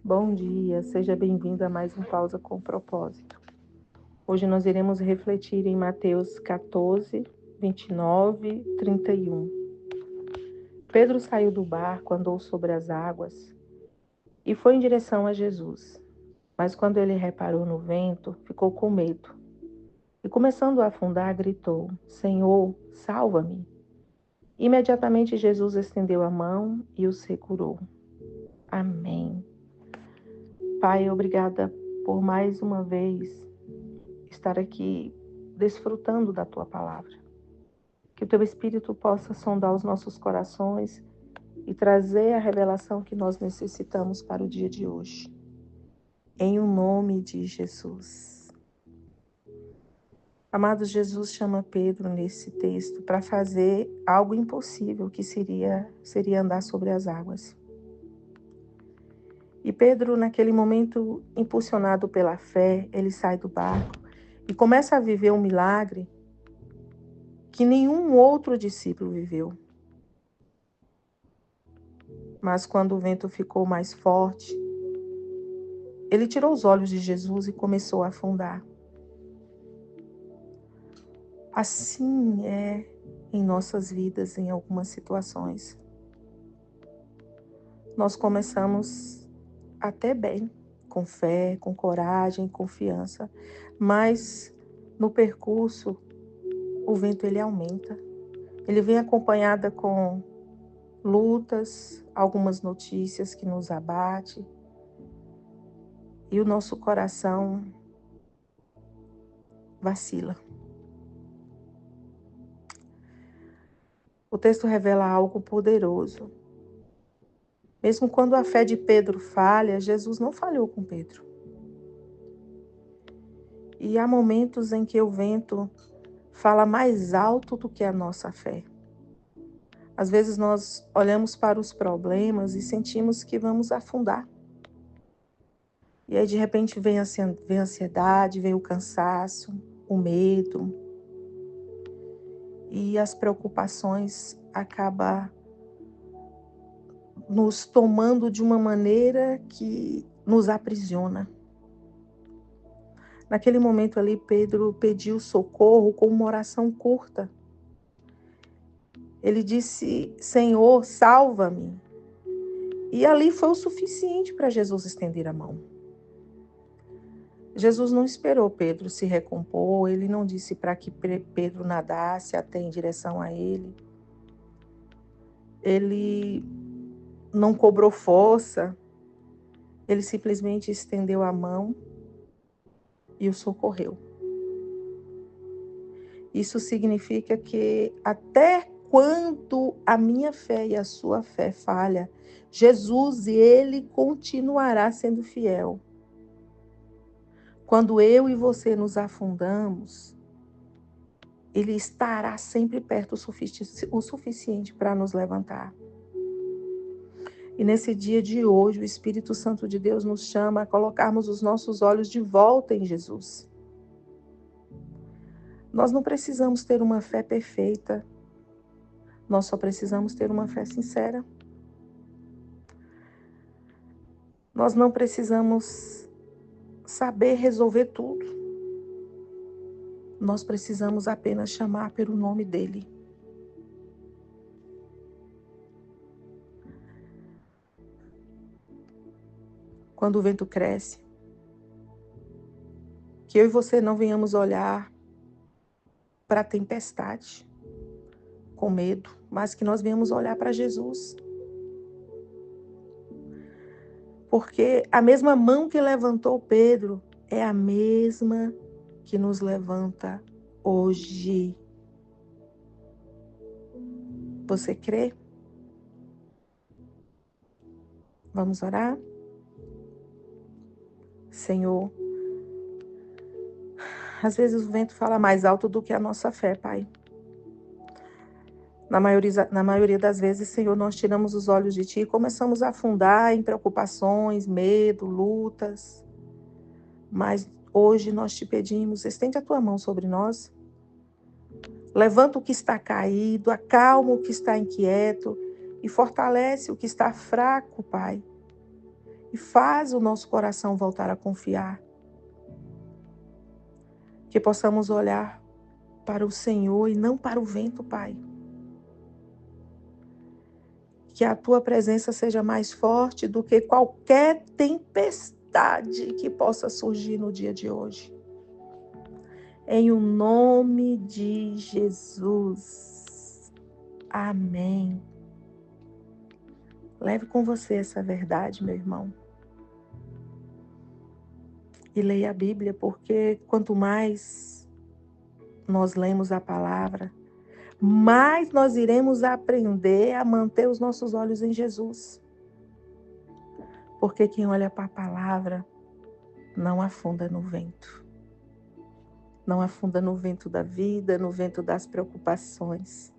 Bom dia, seja bem-vindo a mais um Pausa com Propósito. Hoje nós iremos refletir em Mateus 14, 29, 31. Pedro saiu do barco, andou sobre as águas e foi em direção a Jesus. Mas quando ele reparou no vento, ficou com medo. E começando a afundar, gritou: Senhor, salva-me! Imediatamente Jesus estendeu a mão e o segurou. Amém. Pai, obrigada por mais uma vez estar aqui desfrutando da Tua palavra. Que o Teu Espírito possa sondar os nossos corações e trazer a revelação que nós necessitamos para o dia de hoje. Em o nome de Jesus. Amado, Jesus chama Pedro nesse texto para fazer algo impossível, que seria andar sobre as águas. E Pedro, naquele momento, impulsionado pela fé, ele sai do barco e começa a viver um milagre que nenhum outro discípulo viveu. Mas quando o vento ficou mais forte, ele tirou os olhos de Jesus e começou a afundar. Assim é em nossas vidas, em algumas situações. Nós começamos até bem, com fé, com coragem, confiança, mas no percurso o vento ele aumenta. Ele vem acompanhada com lutas, algumas notícias que nos abatem, e o nosso coração vacila. O texto revela algo poderoso. Mesmo quando a fé de Pedro falha, Jesus não falhou com Pedro. E há momentos em que o vento fala mais alto do que a nossa fé. Às vezes nós olhamos para os problemas e sentimos que vamos afundar. E aí de repente vem a ansiedade, vem o cansaço, o medo. E as preocupações acabam nos tomando de uma maneira que nos aprisiona. Naquele momento ali, Pedro pediu socorro com uma oração curta. Ele disse: Senhor, salva-me. E ali foi o suficiente para Jesus estender a mão. Jesus não esperou Pedro se recompor, ele não disse para que Pedro nadasse até em direção a ele. Ele não cobrou força, ele simplesmente estendeu a mão e o socorreu. Isso significa que até quando a minha fé e a sua fé falha, Jesus, ele continuará sendo fiel. Quando eu e você nos afundamos, ele estará sempre perto o suficiente para nos levantar. E nesse dia de hoje, o Espírito Santo de Deus nos chama a colocarmos os nossos olhos de volta em Jesus. Nós não precisamos ter uma fé perfeita. Nós só precisamos ter uma fé sincera. Nós não precisamos saber resolver tudo. Nós precisamos apenas chamar pelo nome dele. Quando o vento cresce, que eu e você não venhamos olhar para a tempestade com medo, mas que nós venhamos olhar para Jesus. Porque a mesma mão que levantou Pedro é a mesma que nos levanta hoje. Você crê? Vamos orar? Senhor, às vezes o vento fala mais alto do que a nossa fé, Pai. Na maioria das vezes, Senhor, nós tiramos os olhos de Ti e começamos a afundar em preocupações, medo, lutas. Mas hoje nós te pedimos, estende a Tua mão sobre nós. Levanta o que está caído, acalma o que está inquieto e fortalece o que está fraco, Pai. e faz o nosso coração voltar a confiar. Que possamos olhar para o Senhor e não para o vento, Pai. Que a tua presença seja mais forte do que qualquer tempestade que possa surgir no dia de hoje. Em o nome de Jesus. Amém. Leve com você essa verdade, meu irmão. E leia a Bíblia, porque quanto mais nós lemos a palavra, mais nós iremos aprender a manter os nossos olhos em Jesus. Porque quem olha para a palavra não afunda no vento. Não afunda no vento da vida, no vento das preocupações.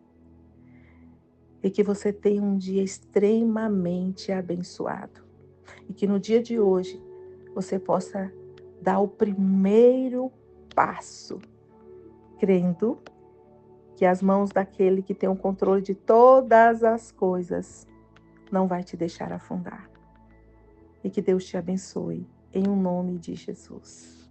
E que você tenha um dia extremamente abençoado. E que no dia de hoje você possa dar o primeiro passo, crendo que as mãos daquele que tem o controle de todas as coisas não vai te deixar afundar. E que Deus te abençoe, em o nome de Jesus.